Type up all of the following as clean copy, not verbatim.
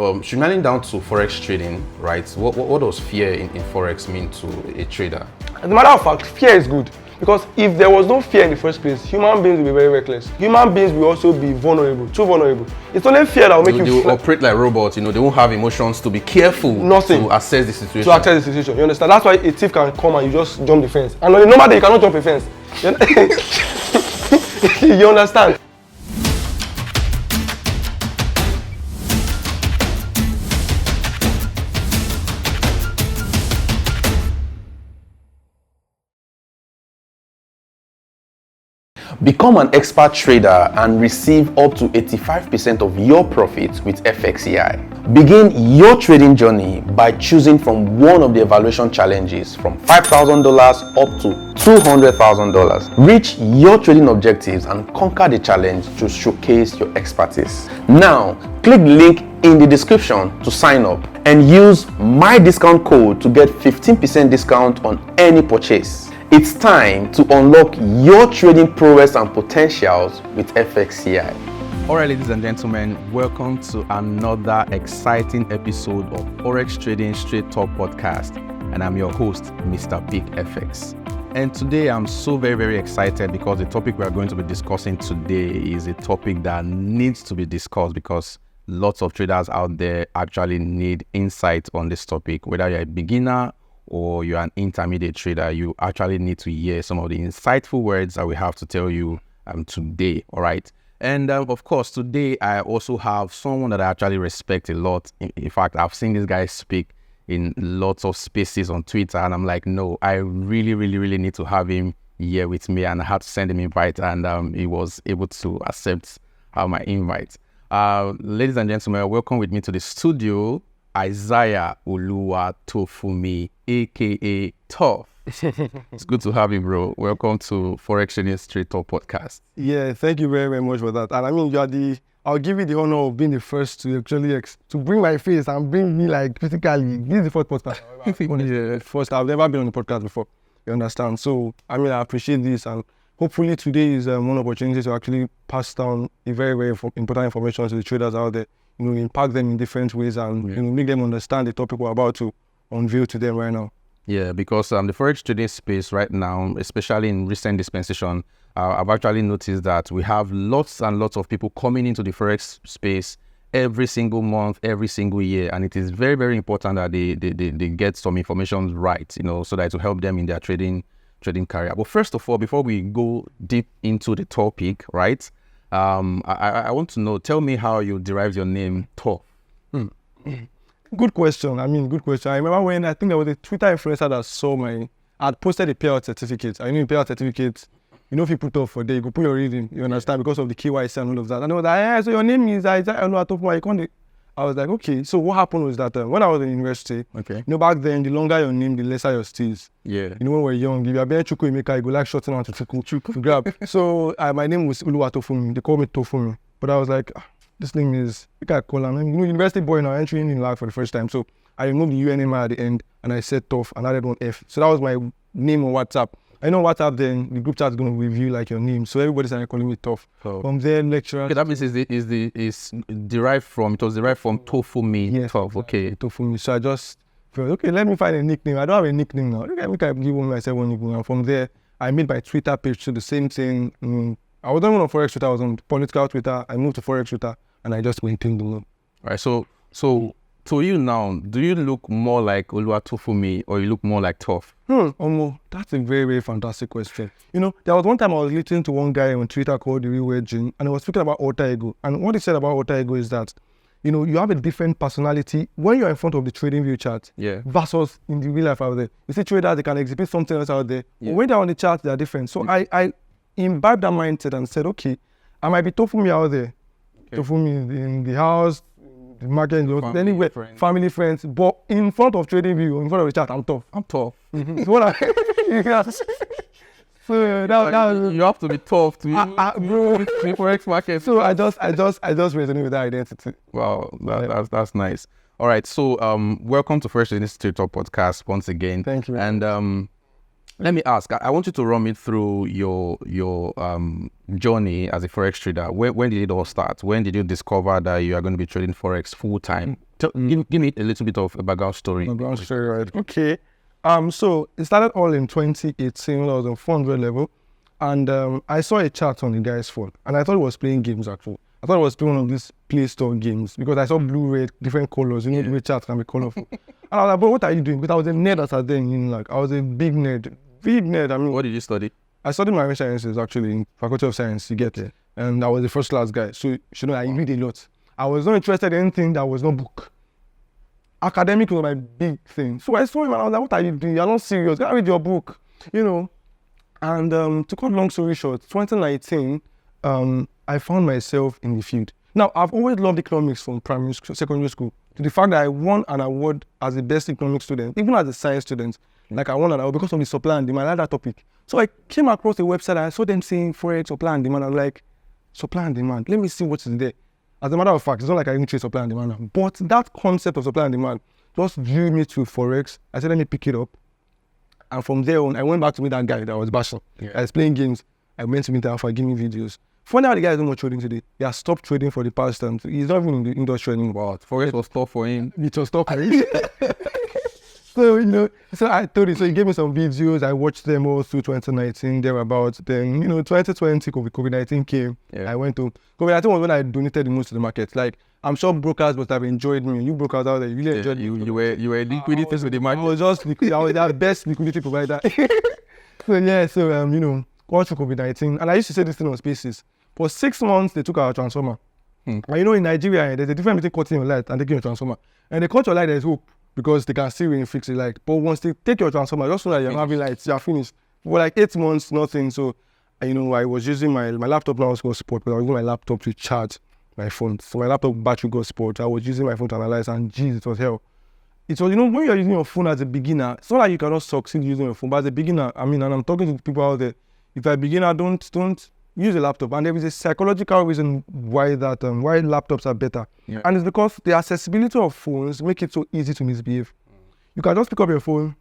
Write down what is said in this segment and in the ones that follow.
streamlining down to Forex trading, right? What does fear in Forex mean to a trader? As a matter of fact, fear is good. Because if there was no fear in the first place, human beings will be very reckless. Human beings will also be vulnerable, too vulnerable. It's only fear that will make They will operate like robots, they won't have emotions to be careful to assess the situation. To access the situation, you understand? That's why a thief can come and you just jump the fence. And on a normal day, you cannot jump a fence. You understand? Become an expert trader and receive up to 85% of your profits with FXEI. Begin your trading journey by choosing from one of the evaluation challenges from $5,000 up to $200,000. Reach your trading objectives and conquer the challenge to showcase your expertise. Now, click the link in the description to sign up and use my discount code to get 15% discount on any purchase. It's time to unlock your trading prowess and potentials with FXCI. Alright, ladies and gentlemen, welcome to another exciting episode of Forex Trading Straight Talk Podcast. And I'm your host, Mr. Big FX. And today I'm so very excited because the topic we are going to be discussing today is a topic that needs to be discussed because lots of traders out there actually need insight on this topic. Whether you're a beginner or you're an intermediate trader, you actually need to hear some of the insightful words that we have to tell you today, all right? And of course, today I also have someone that I actually respect a lot. In fact, I've seen this guy speak in lots of spaces on Twitter, and I'm like, no, I really need to have him here with me, and I had to send him an invite, and he was able to accept my invite. Ladies and gentlemen, welcome with me to the studio, Isaiah Oluwatofumi, aka TOFF. It's good to have you, bro. Welcome to Forex Trading Straight Talk Podcast. Yeah, thank you very much for that. And I mean, I'll give you the honor of being the first to actually to bring my face and bring me like physically. This is the first podcast. First, I've never been on the podcast before. You understand? So I mean, I appreciate this, and hopefully today is one opportunity to actually pass down a very important information to the traders out there. Impact them in different ways and make them understand the topic we're about to unveil to them right now. Yeah, because the Forex trading space right now, especially in recent dispensation, I've actually noticed that we have lots and lots of people coming into the Forex space every single month, every single year, and it is very important that they get some information right, so that it will help them in their trading career. But first of all, before we go deep into the topic, right? I want to know, tell me how you derived your name, TOFF. Good question. Good question. I remember when I think there was a Twitter influencer that saw I'd posted a payout certificate. I knew a payout certificate, if you put off for day, you go put your reading, you understand, because of the KYC and all of that. And I was like, yeah, so your name is Isaiah Oluwatofumi. I was like, okay. So what happened was that when I was in university, back then, the longer your name, the lesser your steals. Yeah. When we're young, if you're being Chukwuemeka, you go like shorten out to Chukwu to grab. So my name was Oluwatofumi. They call me Tofumi. But I was like, this name is, we can call him. University boy now, entering in Unilag for the first time. So I removed the UNMI at the end and I said TOFF and added one F. So that was my name on WhatsApp. I know WhatsApp then, the group chat is going to review like your name. So everybody started calling me TOFF. Oh. From there, lecturer. Okay, that means it was derived from Tofumi. Yes, TOFF, okay. Tofumi. So I just felt, okay, let me find a nickname. I don't have a nickname now. Okay, I can give myself one nickname. And from there, I made my Twitter page to the same thing. I wasn't on Forex Twitter, I was on political Twitter. I moved to Forex Twitter and I just maintained the name. All right, so to you now, do you look more like Oluwatofumi or you look more like TOFF? That's a very fantastic question. There was one time I was listening to one guy on Twitter called The Real Word Jim, and he was speaking about alter ego. And what he said about alter ego is that, you have a different personality when you're in front of the trading view chart versus in the real life out there. You see traders, they can exhibit something else out there. But when they're on the chart, they're different. So I imbibed that mindset and said, okay, I might be Tofumi out there. Okay. Tofumi in the house, the market, anywhere, family, friends. But in front of trading view, in front of the chart, I'm TOFF. Mm-hmm. So so you have to be tough to bro. the Forex market. So I just resonate with that identity. Wow, that's nice. All right, so welcome to Forex Trading Straight Talk Podcast once again. Thank you. And let me ask, I want you to run me through your journey as a Forex trader. When did it all start? When did you discover that you are going to be trading Forex full time? Give me a little bit of a background story. Right. Okay. So it started all in 2018 when I was on 400 level, and I saw a chat on the guy's phone, and I thought it was playing games actually. I thought it was playing one of these Play Store games because I saw blue, red, different colors. You know, the way chat can be colorful. And I was like, bro, what are you doing? Because I was a nerd at that day in Unilag. I was a big nerd. I mean, What did you study? I studied marine sciences actually in Faculty of Science. You get it, and I was the first class guy. So you know, I read a lot. I was not interested in anything that was not book. Academic was my big thing. So I saw him and I was like, what are you doing? You're not serious. Go read your book, you know. And to cut long story short, 2019, I found myself in the field. Now, I've always loved economics from primary school, secondary school, to the fact that I won an award as the best economics student, even as a science student. Like I won an award because of the supply and demand, I like that topic. So I came across the website and I saw them saying Forex, supply and demand. I was like, supply and demand, let me see what is there. As a matter of fact, it's not like I even trade supply and demand now. But that concept of supply and demand just drew me to Forex. I said, let me pick it up. And from there on, I went back to meet that guy that was bashing. I was playing games. I went to meet him for giving me videos. Funny how the guy is no more trading today. He has stopped trading for the past time. He's not even in the industry anymore. Forex was tough for him. It was tough for him. So, you know, so I told him, so he gave me some videos. I watched them all through 2019, thereabouts. Then, you know, 2020, COVID-19 came. I went to, COVID-19 was when I donated the most to the market. Like, I'm sure brokers must have enjoyed me. You brokers out there, you really enjoyed me. You were liquidity to the market. I was just, I was their best liquidity provider. So, you know, going through COVID-19. And I used to say this thing on Spaces. For 6 months, they took our transformer. And you know, in Nigeria, there's a difference between cutting your light and taking your transformer. And they cut your light, there's hope. Because they can see when you fix the light. But once they take your transformer, just so that you're having lights, you're finished. For like 8 months, nothing. So, you know, I was using my laptop now got support, but I was using my laptop to charge my phone. So my laptop battery got support. I was using my phone to analyze, and geez, it was hell. It was, you know, when you're using your phone as a beginner, it's not like you cannot succeed using your phone, but as a beginner, I mean, and I'm talking to people out there, if you're a beginner, don't use a laptop. And there is a psychological reason why why laptops are better. And it's because the accessibility of phones make it so easy to misbehave. You can just pick up your phone,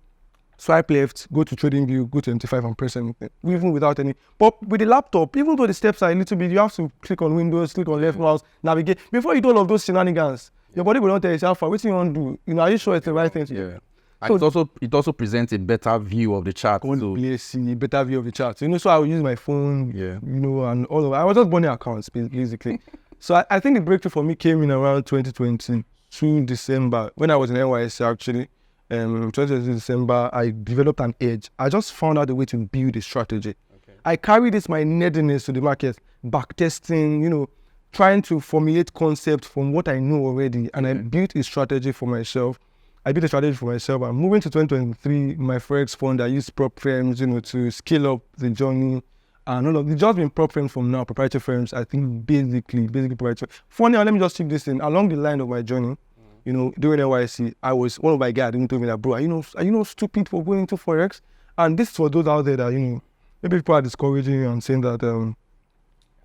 swipe left, go to TradingView, go to MT5 and press anything, even without any. But with the laptop, even though the steps are a little bit, you have to click on Windows, click on left mouse, navigate. Before you do all of those shenanigans, your body will not tell you, how far, what you want to do? You know, are you sure it's the right thing to do? So it also presents a better view of the chart. See a better view of the chart. You know, so I would use my phone, you know, and all of it. I was just burning accounts, basically. So I think the breakthrough for me came in around 2022 December, when I was in NYSC actually. 2020 December, I developed an edge. I just found out a way to build a strategy. I carried this, my nerdiness to the market, backtesting, you know, trying to formulate concepts from what I know already. And I built a strategy for myself. I'm moving to 2023, my Forex fund, I use prop firms, you know, to scale up the journey. And all of it's just been prop firms from now, proprietary firms, I think basically proprietary. Funny, let me just keep this in. Along the line of my journey, you know, during NYC, I was, one of my guys didn't tell me that, bro, are you know stupid for going into Forex? And this is for those out there that, you know, maybe people are discouraging you and saying that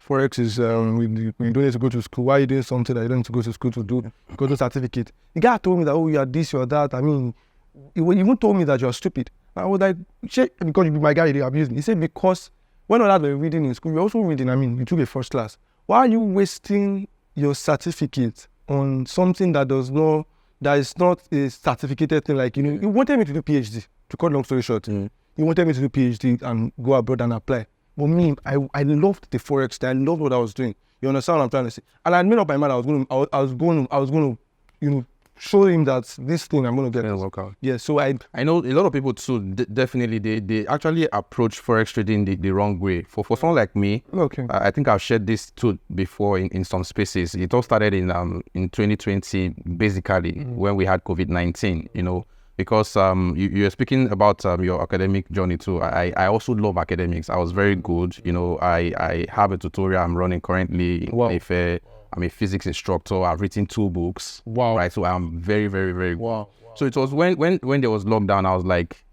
Forex is, we don't need to go to school. Why are you doing something that you don't need to go to school to do? Because no certificate. The guy told me that, oh, you are this, you are that. I mean, he even told me that you are stupid. I was like, shit, because you be my guy, you abuse me. He said, because when others were reading in school, you're also reading, I mean, you took a first class. Why are you wasting your certificate on something that is not a certificated thing? Like, you know, you wanted me to do PhD, to cut long story short. You wanted me to do PhD and go abroad and apply. But me, I loved the Forex thing. I loved what I was doing. You understand what I'm trying to say? And I made up my mind I was going to, you know, show him that this thing I'm going to get. Work out. Yeah, so I know a lot of people too, definitely, they actually approach Forex trading the wrong way. For someone like me, I think I've shared this too before in some spaces. It all started in 2020, basically, when we had COVID-19, you know, because you're speaking about your academic journey too. I also love academics. I was very good. You know, I have a tutorial I'm running currently. I'm a physics instructor. I've written 2 books. Right. So I'm very, very, very good. So it was when there was lockdown, I was like,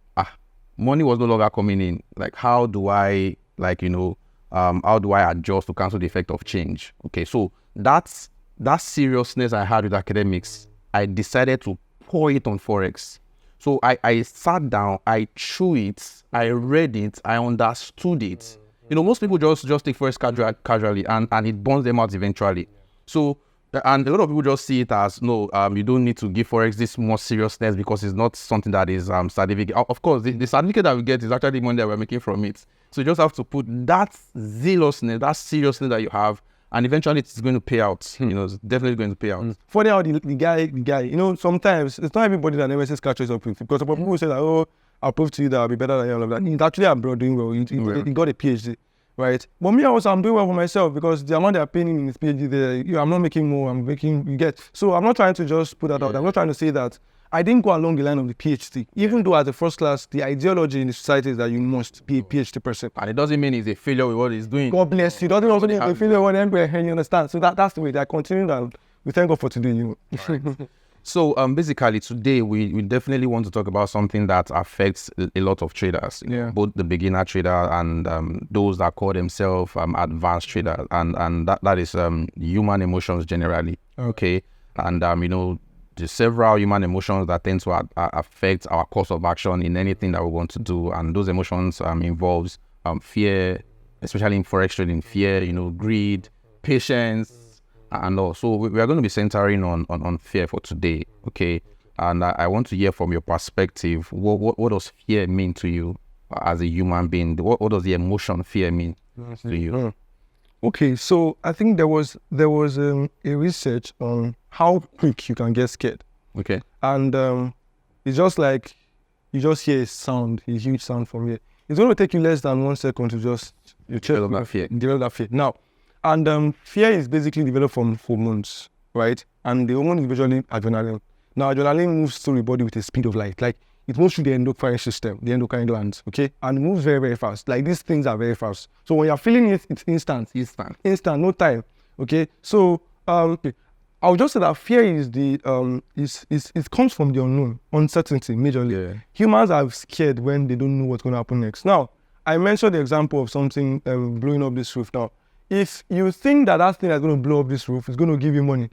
money was no longer coming in. Like, how do I, like, you know, how do I adjust to cancel the effect of change? Okay, so that seriousness I had with academics, I decided to pour it on Forex. So I sat down, I chew it, I read it, I understood it. You know, most people just take Forex casually and it burns them out eventually. So And a lot of people just see it as, no, you don't need to give Forex this more seriousness because it's not something that is certificate. Of course, the certificate that we get is actually the money that we're making from it. So you just have to put that zealousness, that seriousness that you have, and eventually it's going to pay out. You know, it's definitely going to pay out. Funny how the guy, you know, sometimes it's not everybody that never says catches up with, because some people say that, oh, I'll prove to you that I'll be better than you, all of that. He's actually abroad doing well. He got a PhD, right? But me also, I'm doing well for myself, because the amount they're paying in his PhD, I'm not making more, I'm making, you get. So I'm not trying to just put that out. I'm not trying to say that I didn't go along the line of the PhD, even though as a first class, the ideology in the society is that you must be a PhD person. And it doesn't mean he's a failure with what he's doing. God bless you. It doesn't also mean a failure with what you understand. So that's the way they continue, and we thank God for today, you know. Right. So basically today we definitely want to talk about something that affects a lot of traders, both the beginner trader and those that call themselves advanced traders, and that is human emotions generally. Okay, and you know, the several human emotions that tend to affect our course of action in anything that we want to do, and those emotions involves fear, especially in Forex trading, fear, you know, greed, patience, and all. So we are going to be centering on fear for today, okay? And I want to hear from your perspective, what does fear mean to you as a human being? What does the emotion fear mean to you? Okay, so I think there was a research on how quick you can get scared. Okay. And it's just like you just hear a sound, a huge sound from here. It's going to take you less than 1 second to just develop that fear. Now, and fear is basically developed from hormones, right? And the hormone is usually adrenaline. Now, adrenaline moves through the body with the speed of light. Like, it moves through the endocrine system, the endocrine glands, okay? And it moves very, very fast. Like, these things are very fast. So when you're feeling it, it's instant, no time, okay? So, I'll just say that fear is it comes from the unknown, uncertainty, majorly. Yeah. Humans are scared when they don't know what's going to happen next. Now, I mentioned the example of something blowing up this roof. Now, if you think that thing that's going to blow up this roof is going to give you money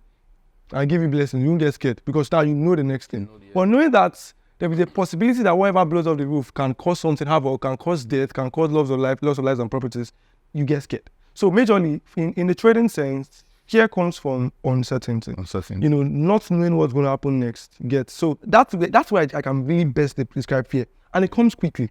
and give you blessings, you won't get scared, because now you know the next thing. But knowing that there is a possibility that whatever blows up the roof can cause something havoc, can cause death, can cause loss of lives and properties, you get scared. So majorly, in the trading sense, fear comes from uncertainty. You know, not knowing what's going to happen next. So that's why I can really best describe fear. And it comes quickly.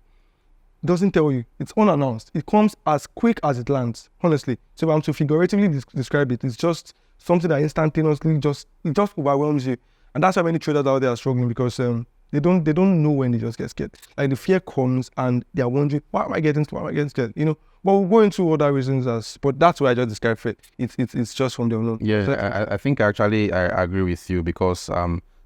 It doesn't tell you. It's unannounced. It comes as quick as it lands, honestly. So if I'm to figuratively describe it, it's just something that instantaneously just overwhelms you. And that's why many traders out there are struggling, because they don't know when they just get scared. Like, the fear comes and they are wondering, why am I getting scared? You know, but we'll go into other reasons but that's why I just described it. It's just from the unknown. Yeah, so, I think actually I agree with you, because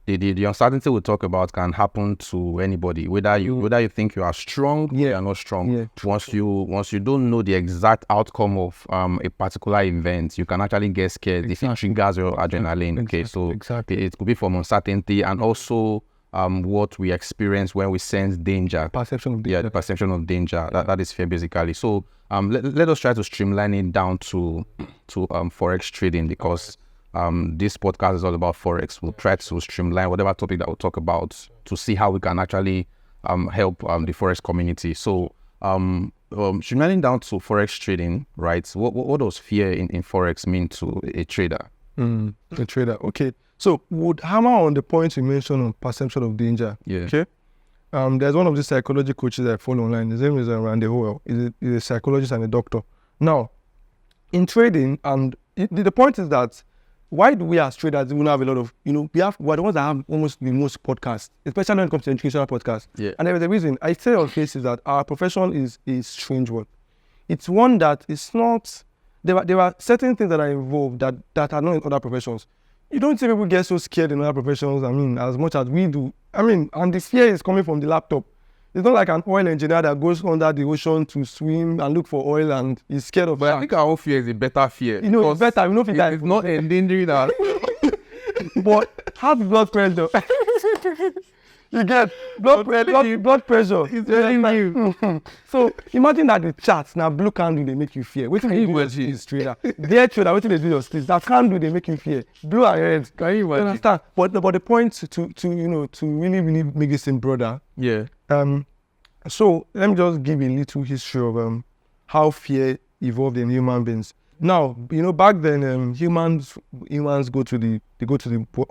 the uncertainty we talk about can happen to anybody, whether you think you are strong or you are not strong. Yeah, once you don't know the exact outcome of a particular event, you can actually get scared. If it triggers your adrenaline. Okay, so it could be from uncertainty, and also what we experience when we sense danger. Perception of danger. Yeah, the perception of danger. That is fear, basically. So let us try to streamline it down to Forex trading, because this podcast is all about Forex. We'll try to streamline whatever topic that we'll talk about to see how we can actually help the Forex community. So streamlining down to Forex trading, right? What does fear in Forex mean to a trader? A trader, okay. So would hammer on the point you mentioned on perception of danger. Yeah. Okay. There's one of the psychology coaches I follow online. His name is Randy Howell. He's a psychologist and a doctor. Now, in trading, and the point is that why do we as traders even have a lot of, you know, we're the ones that have almost the most podcasts, especially when it comes to educational podcasts. Yeah. And there is a reason. I say on cases that our profession is a strange one. It's one that is not. There are certain things that are involved that are not in other professions. You don't see people get so scared in other professions, I mean, as much as we do. I mean, and the fear is coming from the laptop. It's not like an oil engineer that goes under the ocean to swim and look for oil and is scared of that. But I think our own fear is a better fear. You know, it's better. You know, it's not endangering us. But have blood pressure. You get blood pressure. It's very new. So imagine that the charts now blue candle they make you fear. What do you do is trader? Their trader, what do they do your sleeves? That candle they make you fear. Blue and red. Can you imagine? Understand? But the point to you know, to really make this thing broader. Yeah. So let me just give a little history of how fear evolved in human beings. Now, back then, humans go to the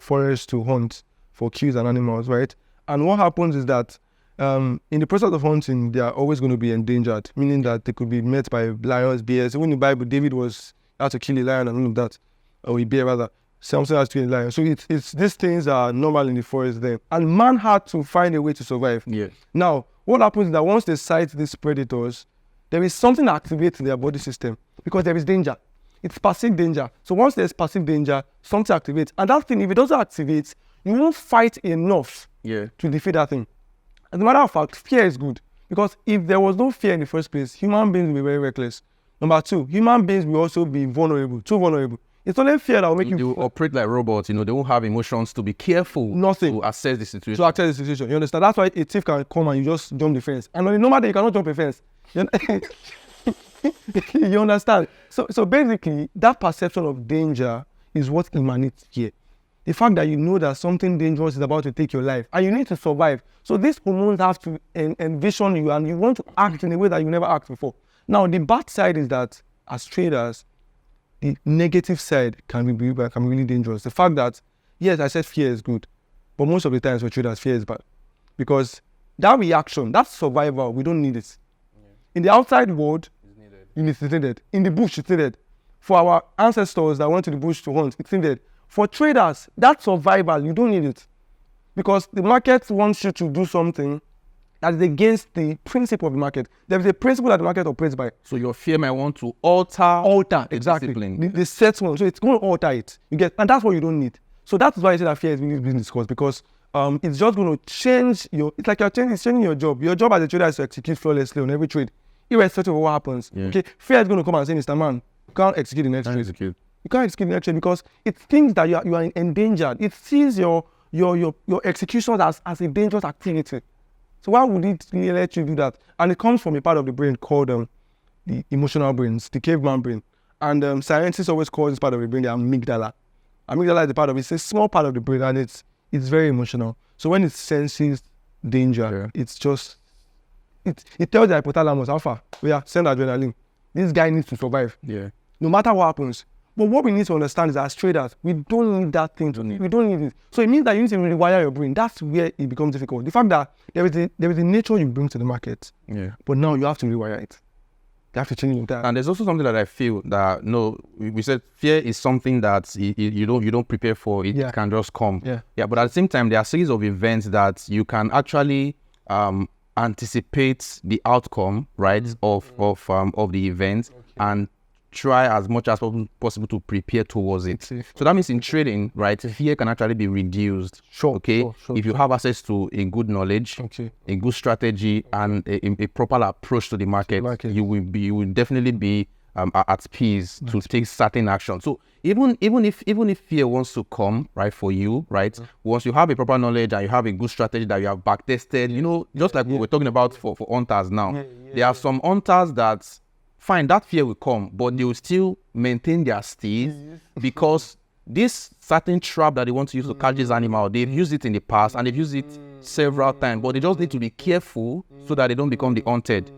forest to hunt for kills and animals, right? And what happens is that in the process of hunting, they are always going to be endangered, meaning that they could be met by lions, bears. Even in the Bible, David had to kill a lion and all of that, or a bear rather. Samson has to kill a lion. So it's these things are normal in the forest there, and man had to find a way to survive. Yeah. Now, what happens is that once they sight these predators, there is something that activates their body system because there is danger. It's passive danger. So once there's passive danger, something activates. And that thing, if it doesn't activate, you won't fight enough to defeat that thing. As a matter of fact, fear is good. Because if there was no fear in the first place, human beings will be very reckless. Number two, human beings will also be vulnerable, too vulnerable. It's only fear that will make you... They will operate like robots, they won't have emotions to be careful. Nothing. To assess the situation. To assess the situation. You understand? That's why a thief can come and you just jump the fence. And on a normal day, you cannot jump a fence. You understand? So basically, that perception of danger is what emanates here. The fact that you know that something dangerous is about to take your life and you need to survive. So these hormones have to envision you and you want to act in a way that you never acted before. Now, the bad side is that as traders, the negative side can be really dangerous. The fact that, yes, I said fear is good, but most of the times for traders, fear is bad. Because that reaction, that survival, we don't need it. Yeah. In the outside world, it's needed. In the bush, it's needed. For our ancestors that went to the bush to hunt, it's needed. For traders, that survival, you don't need it. Because the market wants you to do something that is against the principle of the market. There is a principle that the market operates by. So your fear might want to alter exactly. Discipline. The set one. So it's going to alter it. And that's what you don't need. So that's why I say that fear is really being discussed, because it's just going to change it's like it's changing your job. Your job as a trader is to execute flawlessly on every trade, irrespective of what happens. Yeah. Okay, fear is going to come and say, Mr. Man, you can't execute the next trade. You can't execute the next trade because it thinks that you are endangered. It sees your execution as a dangerous activity. So why would it really let you do that? And it comes from a part of the brain called the emotional brains, the caveman brain. And scientists always call this part of the brain the amygdala. Amygdala is the part of it. It's a small part of the brain, and it's very emotional. So when it senses danger, it's just it tells the hypothalamus, alpha, send adrenaline. This guy needs to survive. Yeah. No matter what happens. But what we need to understand is, as traders, we don't need that thing. We don't need it. So it means that you need to rewire your brain. That's where it becomes difficult. The fact that there is a nature you bring to the market, but now you have to rewire it. You have to change that. And there's also something that I feel that, we said fear is something that you don't prepare for. It can just come. Yeah. But at the same time, there are series of events that you can actually anticipate the outcome, right, of the event, and try as much as possible to prepare towards it. So that means in trading, right, fear can actually be reduced. Sure. If you have access to a good knowledge, a good strategy, and a proper approach to the market, you will definitely be at peace to take certain action. So even if fear wants to come, right, for you, right, once you have a proper knowledge and you have a good strategy that you have back tested, just like we were talking about for hunters now, there are some hunters that, fine, that fear will come, but they will still maintain their steeds because this certain trap that they want to use to catch this animal, they've used it in the past and they've used it several times, but they just need to be careful so that they don't become the hunted.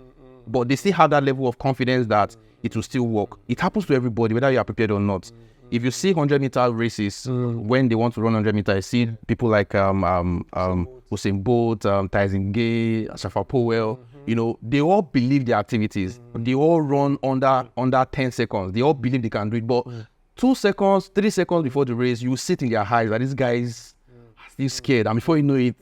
But they still have that level of confidence that it will still work. It happens to everybody, whether you are prepared or not. If you see 100-meter races, when they want to run 100 meters, you see people like Usain Bolt, Tyson Gay, Shafa Powell, they all believe their activities. They all run under 10 seconds. They all believe they can do it. But 2 seconds, 3 seconds before the race, you sit in their eyes that these guys are still scared. And before you know it,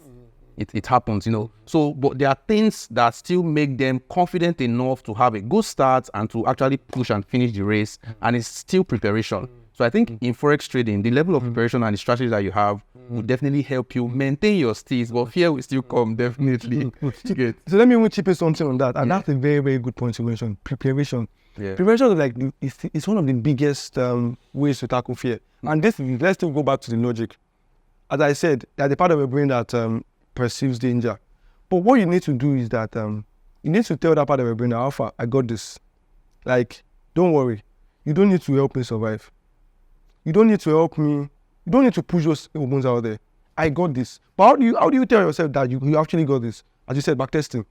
it happens, So, but there are things that still make them confident enough to have a good start and to actually push and finish the race. And it's still preparation. So I think in Forex trading, the level of preparation and the strategy that you have will definitely help you maintain your steeds, but fear will still come, definitely. So let me chip in something on that. And that's a very, very good point you mentioned. Preparation. Preparation is one of the biggest ways to tackle fear. And let's still go back to the logic. As I said, there's a part of your brain that perceives danger. But what you need to do is that you need to tell that part of your brain, Alpha, I got this. Like, don't worry. You don't need to help me survive. You don't need to help me. You don't need to push those hormones out there. I got this. But how do you tell yourself that you actually got this? As you said, back testing.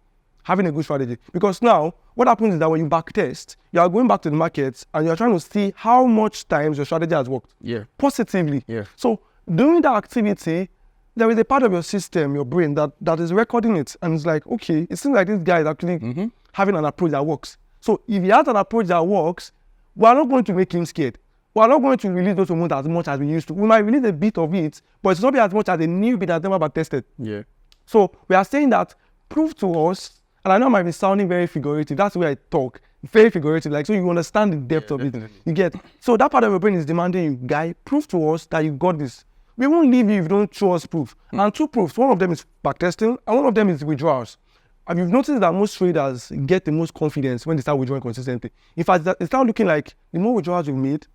having a good strategy. Because now, what happens is that when you backtest, you are going back to the market and you're trying to see how much times your strategy has worked. Yeah. Positively. Yeah. So during that activity, there is a part of your system, your brain, that is recording it. And it's like, okay, it seems like this guy is actually having an approach that works. So if he has an approach that works, we are not going to make him scared. We are not going to release those hormones as much as we used to. We might release a bit of it, but it's not be as much as a new bit that's never been tested. Yeah. So we are saying that prove to us, and I know I might be sounding very figurative. That's the way I talk, very figurative, like so you understand the depth of it. You get. So that part of your brain is demanding you, guy, prove to us that you got this. We won't leave you if you don't show us proof. And two proofs, one of them is backtesting, and one of them is withdrawals. And you've noticed that most traders get the most confidence when they start withdrawing consistently. In fact, it starts looking like the more withdrawals you've made,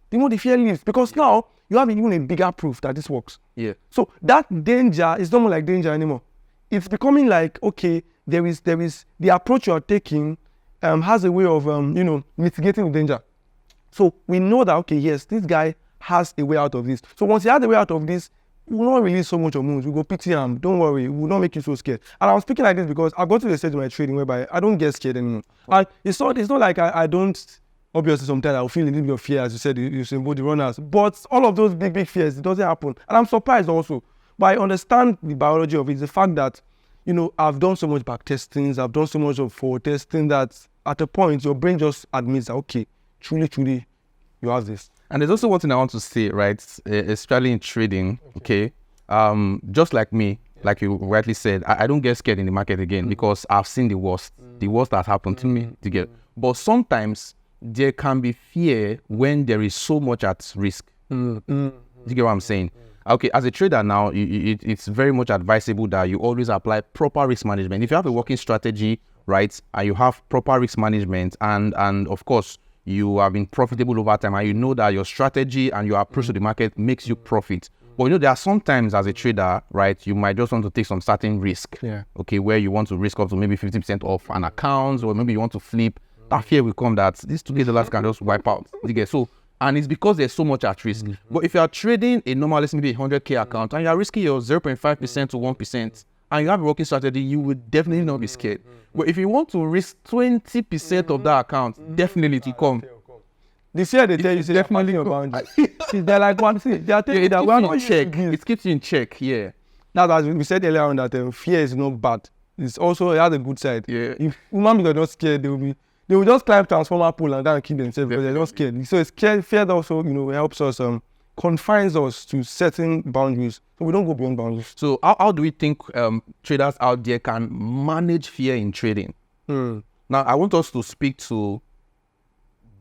the more the fear leaves. Because now you have even a bigger proof that this works. Yeah. So that danger is no more like danger anymore. It's becoming like, okay, there is the approach you are taking has a way of mitigating the danger. So we know that, okay, yes, this guy has a way out of this. So once he has a way out of this, we will not release so much hormones. We go pity him. Don't worry, we will not make you so scared. And I'm speaking like this because I've got to the stage of my trading whereby I don't get scared anymore. And it's not like I don't. Obviously, sometimes I'll feel a little bit of fear, as you said, you say about the runners. But all of those big fears, it doesn't happen. And I'm surprised also. But I understand the biology of it. The fact that, I've done so much back testings, I've done so much of forward testing that at a point your brain just admits that, okay, truly, you have this. And there's also one thing I want to say, right? Especially in trading, okay? Just like me, like you rightly said, I don't get scared in the market again because I've seen the worst that happened to me to get. But sometimes there can be fear when there is so much at risk. Do you get what I'm saying? Okay, as a trader now, it's very much advisable that you always apply proper risk management. If you have a working strategy, right, and you have proper risk management and of course, you have been profitable over time and you know that your strategy and your approach to the market makes you profit. But there are sometimes as a trader, right, you might just want to take some certain risk, okay, where you want to risk up to maybe 50% off an account, or maybe you want to flip. That fear will come that these $2 can just wipe out. You get so, and it's because there's so much at risk. But if you are trading a normal, let's maybe a 100K account and you are risking your 0.5% to 1%, and you have a working strategy, you would definitely not be scared. But if you want to risk 20% of that account, definitely it will come. The fear they tell you is definitely your boundary. They're like one thing. They are telling you that we are not check. It keeps you in check, yeah. Now, as we said earlier on, that fear is not bad. It has a good side. Yeah. If human beings are not scared, they will just climb transformer pole and down kill themselves because they're not scared. So fear also, helps us, confines us to certain boundaries. So we don't go beyond boundaries. So how do we think traders out there can manage fear in trading? Now, I want us to speak to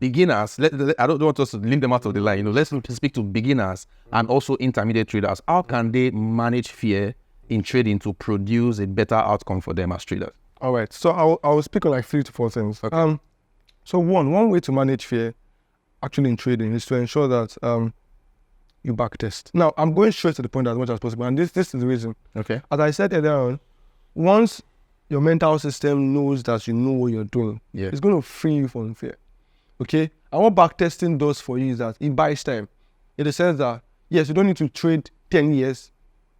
beginners. I don't want us to leave them out of the line. Let's speak to beginners and also intermediate traders. How can they manage fear in trading to produce a better outcome for them as traders? All right. So I'll speak on like 3 to 4 things. Okay. So one way to manage fear, actually in trading, is to ensure that you backtest. Now I'm going straight to the point as much as possible, and this is the reason. Okay. As I said earlier on, once your mental system knows that you know what you're doing, it's going to free you from fear. Okay. And what backtesting does for you is that it buys time, in the sense that yes, you don't need to trade 10 years.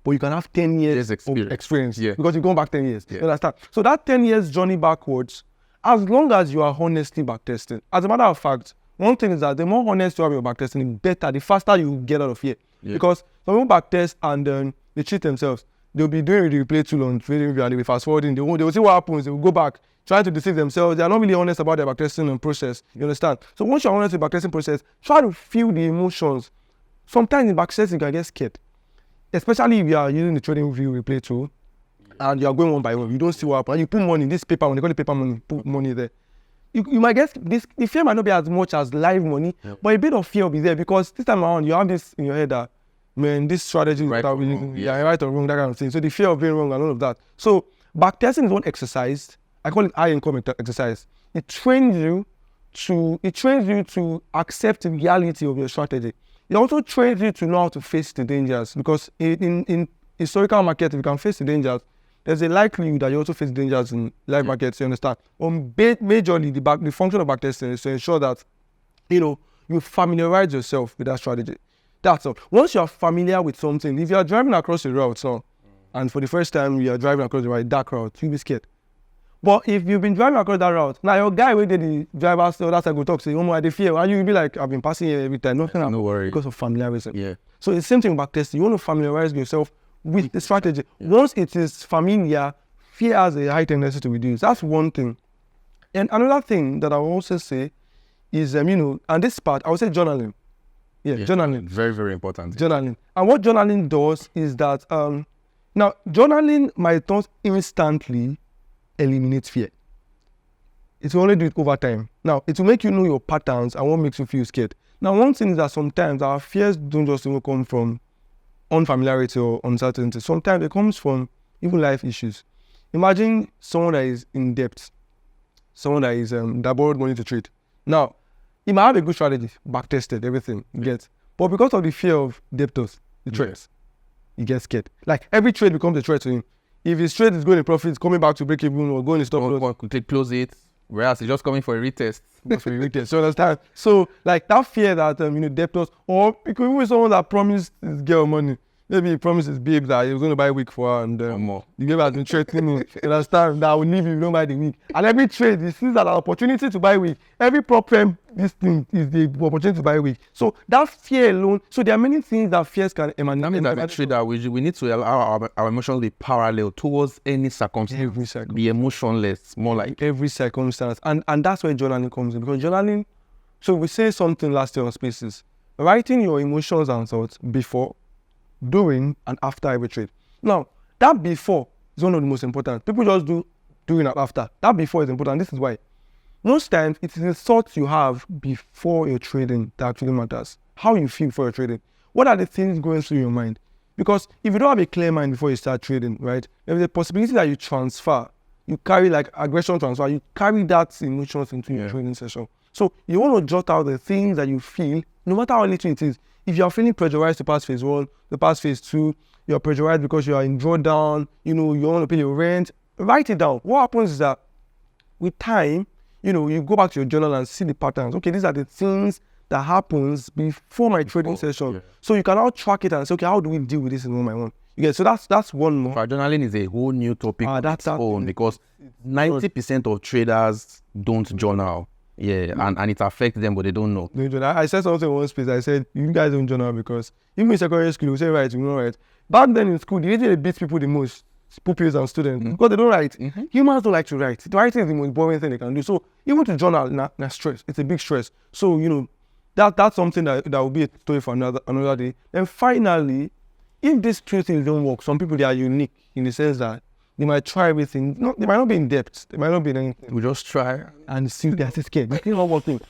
But you can have 10 years of experience because you've gone back 10 years. You understand? So that 10 years journey backwards, as long as you are honestly backtesting. As a matter of fact, one thing is that the more honest you have your backtesting, the better, the faster you get out of here. Because some people backtest and they cheat themselves. They'll be doing the replay tool on trading view and they'll be fast forwarding. They will see what happens. They will go back, trying to deceive themselves. They are not really honest about their backtesting process. You understand? So once you're honest with the backtesting process, try to feel the emotions. Sometimes in backtesting, you can get scared. Especially if you are using the trading view replay tool and you are going one by one, you don't see what happens. And you put money in this paper money, they call it paper money, put money there. You might get this, the fear might not be as much as live money, but a bit of fear will be there because this time around you have this in your head that, man, this strategy is right or wrong, right or wrong, that kind of thing. So the fear of being wrong and all of that. So backtesting is one exercise. I call it high income exercise. It trains you to accept the reality of your strategy. It also trains you to know how to face the dangers because in historical market, if you can face the dangers, there's a likelihood that you also face dangers in live markets, you understand? Majorly, the function of backtesting is to ensure that, you familiarize yourself with that strategy. That's all. Once you are familiar with something, if you are driving across a route now, and for the first time you are driving across the dark route, you'll be scared. But if you've been driving across that route, now your guy where the driver the other side go talk, say, oh, I dey fear, and you'll be like, I've been passing here every time, nothing happened. No worry. Because of familiarism. Yeah. So it's the same thing back testing. You want to familiarize yourself with the strategy. Once it is familiar, fear has a high tendency to reduce. That's one thing. And another thing that I will also say is, and this part, I would say journaling. Yeah, journaling. Very, very important. Journaling. And what journaling does is that, now, journaling might not instantly eliminate fear. It will only do it over time. Now, it will make you know your patterns and what makes you feel scared. Now, one thing is that sometimes our fears don't just even come from unfamiliarity or uncertainty. Sometimes it comes from even life issues. Imagine someone that is in debt, someone that is that borrowed money to trade. Now, he might have a good strategy, back tested, everything, you get. But because of the fear of debtors, the trades, he gets scared. Like every trade becomes a threat to him. If his trade is going in profits, coming back to break even or going to stop loss, could take close it, whereas he's just coming for a retest. So understand? So like that fear that debtors, or it could even be someone that promised his girl money. Maybe he promised his babe that he was going to buy a wig for her, and the babe has been threatening him. You understand? That I will leave you if you don't buy the wig. And every trade, he sees that an opportunity to buy wig. Every prop firm, this thing is the opportunity to buy wig. So that fear alone. So there are many things that fears can emanate. That means that every trader, we need to allow our emotions to be parallel towards any circumstance. Every circumstance. Be emotionless, more like every circumstance. And that's where journaling comes in. Because journaling, so we say something last year on Spaces, writing your emotions and thoughts before, during, and after every trade. Now, that before is one of the most important. People just do during and after. That before is important. This is why. Most times, it is the thoughts you have before you're trading that actually matters. How you feel before you're trading. What are the things going through your mind? Because if you don't have a clear mind before you start trading, right, there's a possibility that you transfer, you carry like aggression transfer, you carry that emotions into your trading session. So you want to jot out the things that you feel, no matter how little it is. If you are feeling pressurized to pass phase 1, to pass phase 2, you're pressurized because you are in drawdown, you want to pay your rent, write it down. What happens is that with time, you go back to your journal and see the patterns. Okay, these are the things that happens before my trading session. Yeah. So you can now track it and say, okay, how do we deal with this in one by one? So that's one more. Journaling is a whole new topic on its own because 90% of traders don't journal. Yeah, and it affects them, but they don't know. I said something in one space. I said, you guys don't journal because even in secondary school, you say, right, you know, right. Back then in school, the reason they beat people the most, pupils and students, because they don't write. Humans don't like to write. Writing is the most boring thing they can do. So even to journal, na stress. It's a big stress. So, that's something that will be a story for another day. And finally, if these two things don't work, some people, they are unique in the sense that they might try everything. No, they might not be in depth. They might not be in anything. We just try. And see, they're still scared. They're not working.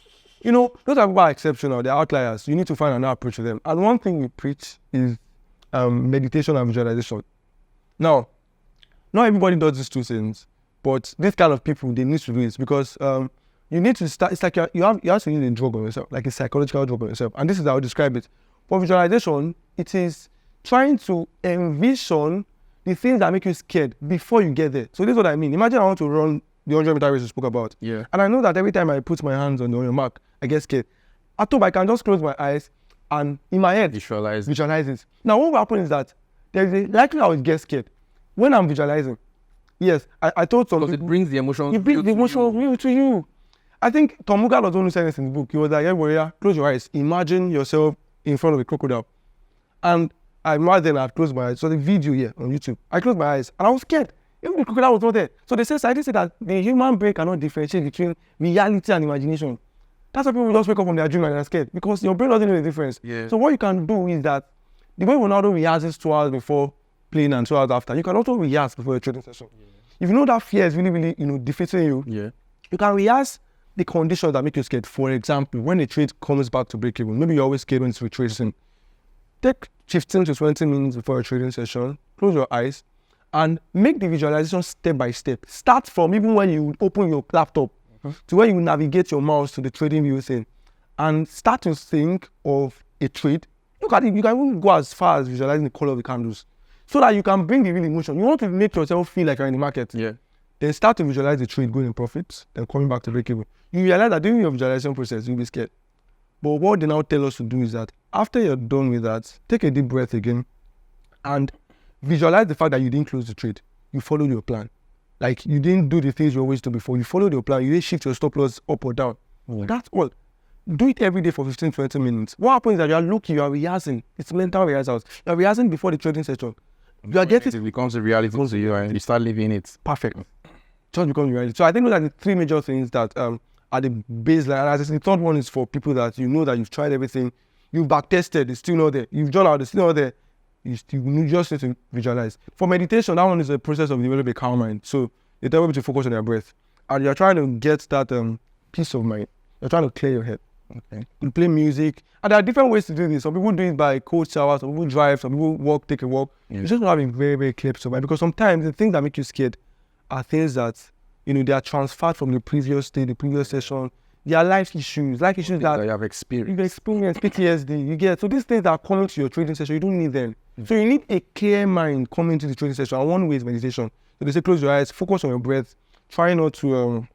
Those are people are exceptional. They're outliers. You need to find another approach to them. And one thing we preach is meditation and visualization. Now, not everybody does these two things, but this kind of people, they need to do it because you need to start. It's like you have to use a drug on yourself, like a psychological drug on yourself. And this is how I describe it. For visualization, it is trying to envision the things that make you scared before you get there. So this is what I mean. Imagine I want to run the 100-meter race you spoke about. Yeah. And I know that every time I put my hands on your mark, I get scared. At all, I can just close my eyes and in my head visualize it. Now, what will happen is that there is a likely I will get scared when I'm visualizing. Yes, I told some people. Because it brings the emotion. It brings the emotion real to you. I think Tom Muga was the one who said this in the book. He was like, hey, warrior, close your eyes. Imagine yourself in front of a crocodile. And I imagine I had closed my eyes. So the video here on YouTube, I closed my eyes and I was scared. Even the crocodile was not there. So they scientists say that the human brain cannot differentiate between reality and imagination. That's why people just wake up from their dream and they're scared because your brain doesn't know the difference. Yeah. So what you can do is that the way Ronaldo rehearses 2 hours before playing and 2 hours after, you can also rehearse before a trading session. Yeah. If you know that fear is really, really, defeating you, you can rehearse the conditions that make you scared. For example, when a trade comes back to break even, maybe you're always scared when it's retracing. Take 15 to 20 minutes before a trading session, close your eyes, and make the visualization step by step. Start from even when you open your laptop to where you navigate your mouse to the trading view thing, and start to think of a trade. Look at it, you can even go as far as visualizing the color of the candles so that you can bring the real emotion. You want to make yourself feel like you're in the market. Yeah. Then start to visualize the trade going in profits, then coming back to break even. You realize that during your visualization process, you'll be scared. But what they now tell us to do is that after you're done with that, take a deep breath again and visualize the fact that you didn't close the trade. You followed your plan. Like you didn't do the things you always do before. You followed your plan. You didn't shift your stop loss up or down. That's all. Do it every day for 15-20 minutes. What happens is that you are looking, you are rehearsing. It's mental rehearsals. You are rehearsing before the trading session. You are getting it becomes a reality to you and you start living it. perfect. Just becomes reality. So I think those are the three major things that are the baseline. And as I said, the third one is for people that you know that you've tried everything, you've back tested, it's still not there. You've done out, it's still not there. You just need to visualize. For meditation, that one is a process of developing a calm mind. So they tell people to focus on their breath. And you're trying to get that peace of mind. You're trying to clear your head. Okay. You play music. And there are different ways to do this. Some people do it by cold showers, some people drive, some people walk, take a walk. You just have a very, very clear peace of mind. Because sometimes the things that make you scared are things that, they are transferred from the previous day, the previous session. They are life issues that you have experienced. You've experienced PTSD, you get. So these things that are coming to your trading session, you don't need them. So you need a clear mind coming to the trading session. And one way is meditation. So they say close your eyes, focus on your breath, try not to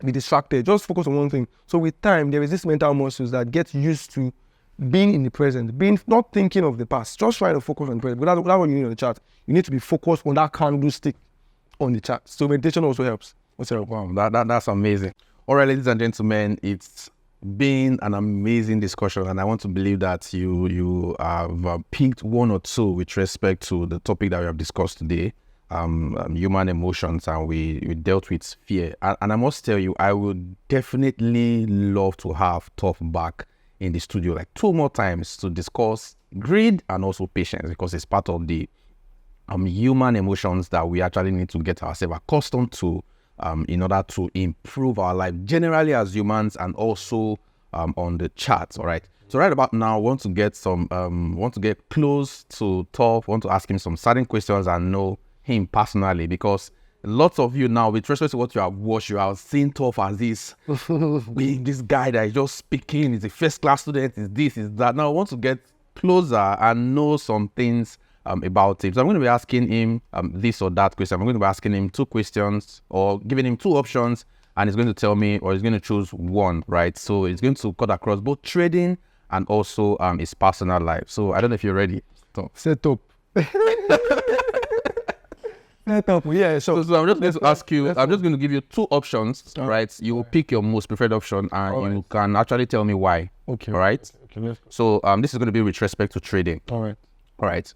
be distracted, just focus on one thing. So with time, there is this mental muscles that get used to being in the present, not thinking of the past, just trying to focus on the present. But that's what you need on the chart. You need to be focused on that candlestick on the chart. So meditation also helps. Wow, that's amazing. All right, ladies and gentlemen, it's been an amazing discussion, and I want to believe that you have picked one or two with respect to the topic that we have discussed today, human emotions, and we dealt with fear. And I must tell you, I would definitely love to have TOFF back in the studio like 2 more times to discuss greed and also patience, because it's part of the human emotions that we actually need to get ourselves accustomed to in order to improve our life generally as humans, and also on the charts. All right. So right about now, want to get close to TOFF, want to ask him some certain questions and know him personally, because lots of you now, with respect to what you have watched, you have seen TOFF as this being this guy that is just speaking, is a first class student, is this, is that. Now I want to get closer and know some things about him. So I'm going to be asking him this or that question. I'm going to be asking him 2 questions, or giving him 2 options, and he's going to tell me, or he's going to choose one, right? So it's going to cut across both trading and also his personal life. So I don't know if you're ready. Set up. Yeah. So I'm just going to ask you, I'm just going to give you 2 options, right? You will pick your most preferred option, and you can actually tell me why. Okay. All right? Okay. So this is going to be with respect to trading. All right. All right.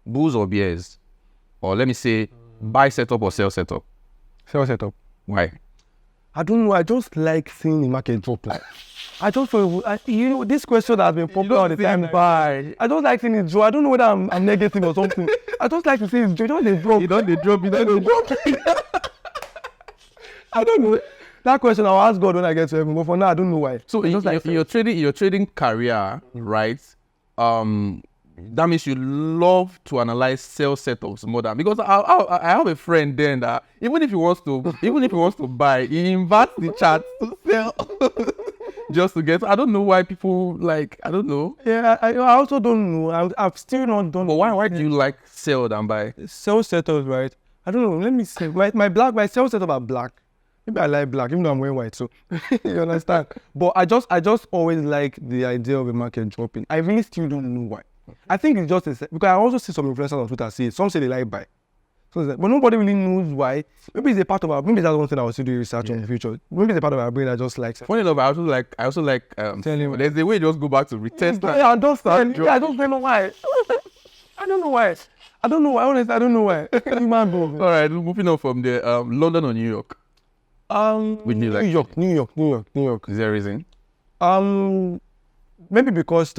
Bulls or bears? Or let me say, buy setup or sell setup? Sell setup. Why? I don't know. I just like seeing the market drop. Like, I just feel, this question has been popular all the time. Buy. I don't like seeing it drop. I don't know whether I'm negative or something. I just like to see it drop. You don't drop. I don't know. That question I'll ask God when I get to heaven, but for now I don't know why. So your trading career, right? That means you love to analyze sell setups more than, because I have a friend then that even if he wants to buy, he inverts the chart to sell just to get. I don't know why people like. I don't know. Yeah, I also don't know. I've still not done. But why do you like sell than buy? Sell setups, right? I don't know. Let me say my sell setup are black. Maybe I like black, even though I'm wearing white. So you understand. But I just always like the idea of a market dropping. I really still don't know why. I think it's just because I also see some influencers on Twitter say it. Some say they like buy. So but nobody really knows why. Maybe it's a part of maybe that's one thing I will still do research on in the future. Maybe it's a part of our brain that just likes it. Funny enough, I also like there's a way you just go back to retest. Yeah, I don't know why. I don't know why. Honestly, I don't know why. All right, moving on from there. London or New York? New York. Is there a reason? Maybe because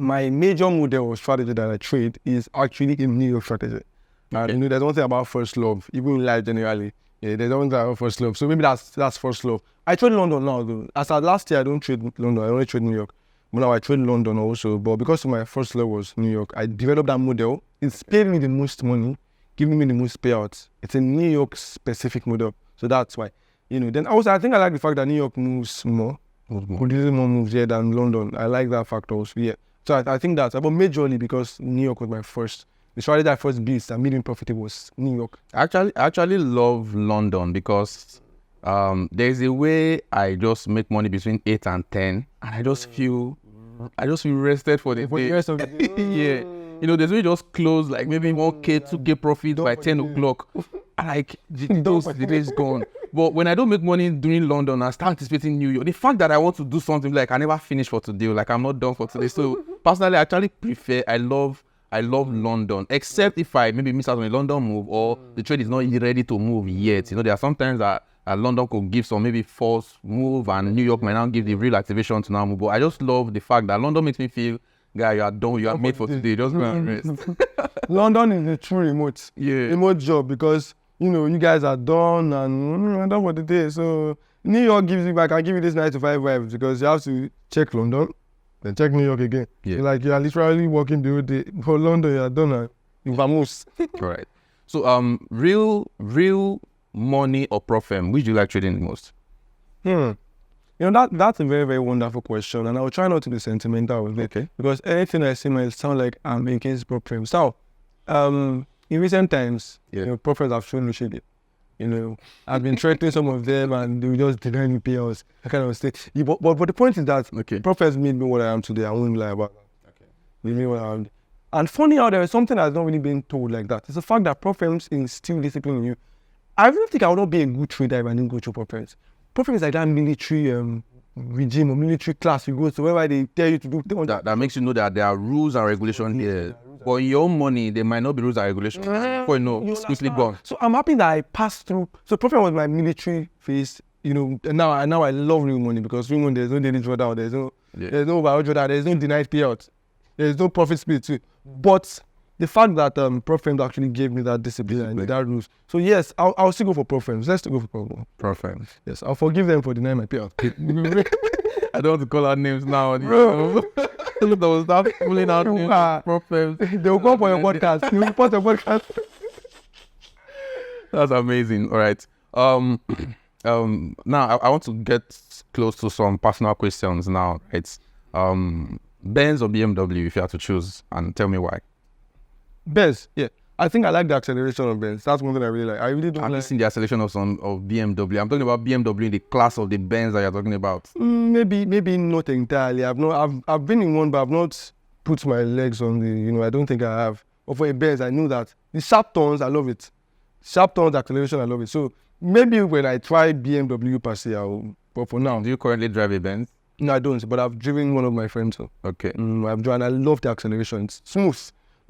my major model of strategy that I trade is actually in New York strategy. And there's one thing about first love, even in life generally. Yeah, there's one thing about first love. So maybe that's first love. I trade London now though. As of last year, I don't trade London. I only trade New York. But now I trade London also. But because my first love was New York, I developed that model. It's paying me the most money, giving me the most payouts. It's a New York specific model. So that's why. Then also I think I like the fact that New York moves more. Produces more moves here than London. I like that factor also. Yeah. So I think that's about majorly because New York was my first. The strategy that I first built that made me profitable was New York. I actually love London because there's a way I just make money between 8 and 10, and I just feel rested for the day. The rest of the day. Yeah. there's really just close like maybe 1K, 2K profit by 10 o'clock. Like the day is gone. But when I don't make money during London, I start anticipating New York. The fact that I want to do something like I never finish for today, like I'm not done for today. So personally, I actually prefer. I love London, except if I maybe miss out on a London move or the trade is not ready to move yet. There are sometimes that London could give some maybe false move and New York might now give the real activation to now move. But I just love the fact that London makes me feel, guy, you are done, you are made for today. Just go and rest. London is a true remote job because you guys are done and I'm done for the day. So New York gives you, I can give you this 9 to 5 vibes because you have to check London, then check New York again. Yeah. Like you are literally working the whole day. For London, you are done and you vamos. Correct. So real money or profit, which do you like trading the most? That's a very, very wonderful question, and I will try not to be sentimental with it. Okay. Because anything I say might sound like I'm against profit. So, in recent times, profits have shown no shade. I've been threatening some of them, and they will just deny me payouts. I kind of say, but the point is that profits made me what I am today. I won't lie about that. Okay. Made me what I am. And funny how there is something that's not really being told like that. It's the fact that profits instill discipline in you. I really think I would not be a good trader if I didn't go through profits. Profits is like that military regime or military class you go to wherever they tell you to do. That makes you know that there are rules and regulations here. But in your money, there might not be rules and regulations. Before it's quickly gone. So I'm happy that I passed through. So profit was my military phase. And now I love real money because real money, there's no daily drawdown, there's no bio drawdown, there's no denied payout, there's no profit split too. But the fact that profit actually gave me that discipline and that rules. So yes, I'll still go for profit. Let's still go for profit. Yes, I'll forgive them for denying my payout. I don't want to call out names now. Bro. They will start pulling out profit. They will come for your podcast. You will post your podcast. That's amazing. All right. Now I want to get close to some personal questions now. It's Benz or BMW if you have to choose, and tell me why. Benz, yeah. I think I like the acceleration of Benz. That's one thing I really like. I really don't like the acceleration of BMW. I'm talking about BMW in the class of the Benz that you're talking about. Maybe not entirely. I've been in one, but I've not put my legs on the. I don't think I have. But for a Benz, I know that the sharp turns, I love it. Sharp turns, acceleration, I love it. So maybe when I try BMW per se, but for now. Do you currently drive a Benz? No, I don't. But I've driven one of my friends. So. Okay. I've driven. I love the acceleration. It's smooth.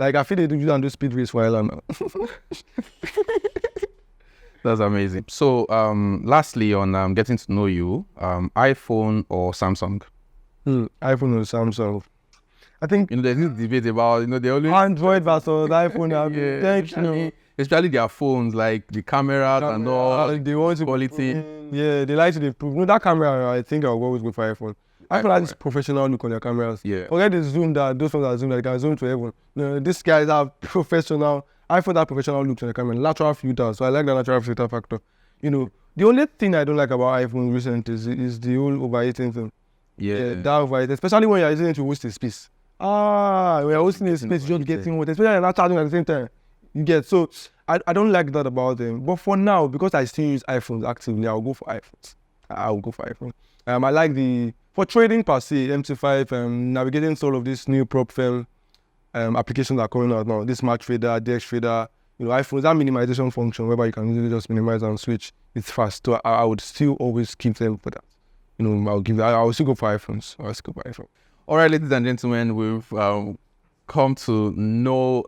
Like, I feel they do speed race for Ireland now. That's amazing. So, lastly, on getting to know you, iPhone or Samsung? iPhone or Samsung? I think... there's this debate about, they always... Android versus iPhone. Thank you. Especially their phones, like the cameras and all, they want to quality. Yeah, they like to improve. That camera, I think I'll always go for iPhone. iPhone has this professional look on their cameras. Yeah. Forget the zoom those ones that zoom, that can zoom to everyone. These guys have professional, iPhone have professional looks on the camera, natural filter. So I like the natural filter factor. The only thing I don't like about iPhone recently is the whole overheating thing. Yeah. That overheating, especially when you're using it to host a space. When you're hosting a space, you're just getting hot, especially when you're not charging at the same time. You get, so I don't like that about them. But for now, because I still use iPhones actively, I'll go for iPhones. I like for trading per se, MT5, navigating all of this new prop firm applications that are coming out now, this Mark Trader, DX Trader, iPhones, that minimization function whereby you can easily just minimize and switch, it's fast. So I would still always keep them for that. I'll still go for iPhones. All right, ladies and gentlemen, we've come to know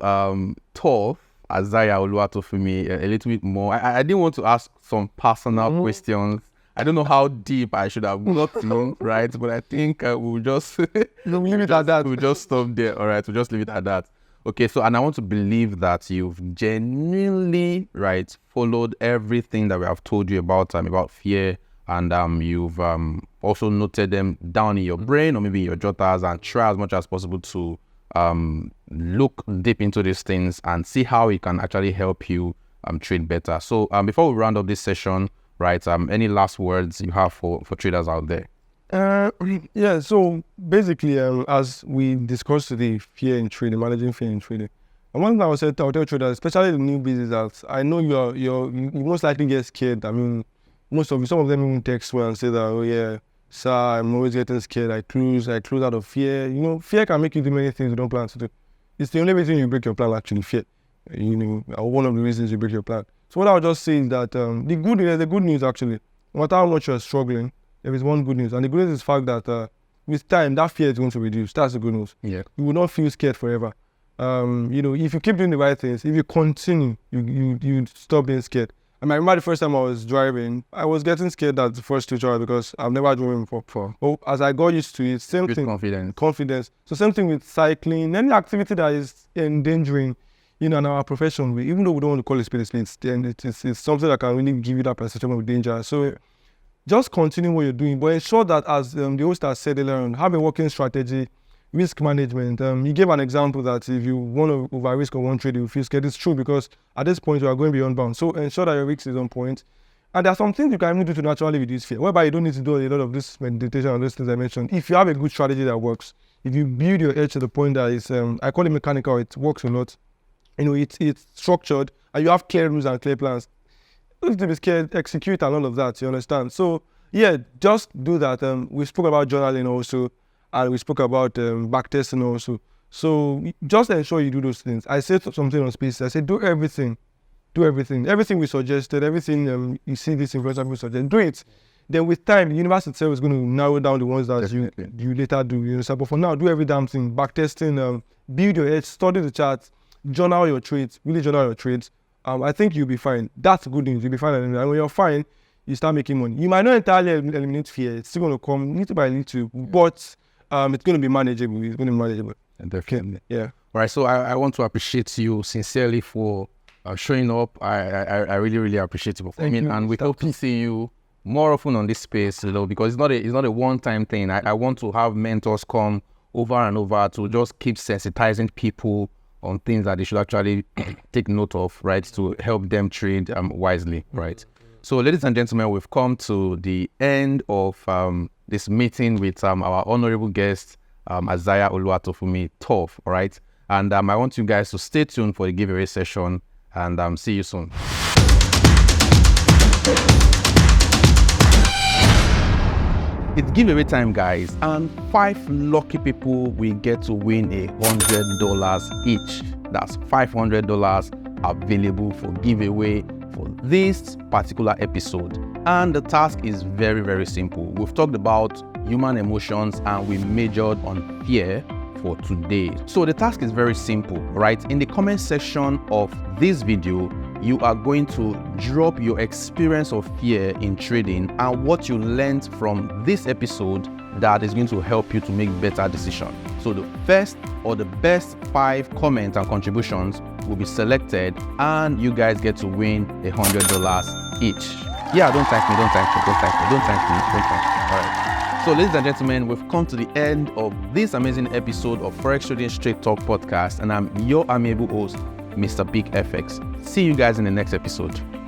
TOFF, Isaiah Oluwatofumi, a little bit more. I didn't want to ask some personal questions. I don't know how deep I should have gotten, right? But I think we'll just leave it at that. We'll just stop there. All right, we'll just leave it at that. Okay, so and I want to believe that you've genuinely, right, followed everything that we have told you about fear, and you've also noted them down in your brain or maybe in your jotters, and try as much as possible to look deep into these things and see how it can actually help you trade better. So before we round up this session, right, any last words you have for traders out there? Yeah, so basically, as we discussed today, fear in trading, managing fear in trading. And one thing I'll tell traders, especially the newbies, is that I know you most likely get scared. I mean, some of them even text me and say that, oh yeah, sir, I'm always getting scared. I close out of fear. Fear can make you do many things you don't plan to do. It's the only reason you break your plan, actually, fear. One of the reasons you break your plan. So what I would just say is that the good news actually, no matter how much you're struggling, there is one good news. And the good news is the fact that with time, that fear is going to reduce. That's the good news. Yeah. You will not feel scared forever. If you keep doing the right things, if you continue, you stop being scared. I remember the first time I was driving, I was getting scared at the first 2 trials because I've never driven before. But as I got used to it, same With thing. confidence. So same thing with cycling, any activity that is endangering, in our profession, even though we don't want to call it spade, it's something that can really give you that perception of danger. So just continue what you're doing, but ensure that, as the host has said earlier on, have a working strategy, risk management. He gave an example that if you want to over-risk on one trade, you feel scared. It's true, because at this point, you are going beyond bounds. So ensure that your risk is on point. And there are some things you can even do to naturally reduce fear, whereby you don't need to do a lot of this meditation and those things I mentioned. If you have a good strategy that works, if you build your edge to the point that is, I call it mechanical, it works a lot. It's structured, and you have clear rules and clear plans. Don't be scared, execute and all of that, you understand? So, yeah, just do that. We spoke about journaling also, and we spoke about backtesting also. So, just ensure you do those things. I said something on Space. I said, do everything. Everything we suggested, everything you see this influencer people suggest, do it. Then with time, the universe itself is going to narrow down the ones that you later do, you understand? But for now, do every damn thing. Backtesting, build your edge, study the charts, journal your trades, really journal your trades. I think you'll be fine. That's good news. You'll be fine. And when you're fine, you start making money. You might not entirely eliminate fear. It's still going to come little by little, but it's going to be manageable. It's going to be manageable. Definitely. Okay. Yeah. All right. So I want to appreciate you sincerely for showing up. I really, really appreciate you for coming. And we hope to see you more often on this space, because it's not a one-time thing. I want to have mentors come over and over to just keep sensitizing people on things that they should actually take note of, right, to help them trade wisely, right? So, ladies and gentlemen, we've come to the end of this meeting with our honorable guest, Isaiah Oluwatofumi, TOFF, all right? And I want you guys to stay tuned for the giveaway session, and see you soon. It's giveaway time, guys, and 5 lucky people will get to win $100 each. That's $500 available for giveaway for this particular episode. And the task is very, very simple. We've talked about human emotions and we majored on fear for today. So the task is very simple, right? In the comment section of this video, you are going to drop your experience of fear in trading and what you learned from this episode that is going to help you to make better decisions. So the first or the best 5 comments and contributions will be selected, and you guys get to win $100 each. Yeah, don't thank me. All right. So, ladies and gentlemen, we've come to the end of this amazing episode of Forex Trading Straight Talk podcast, and I'm your amiable host, Mr. Big FX. See you guys in the next episode.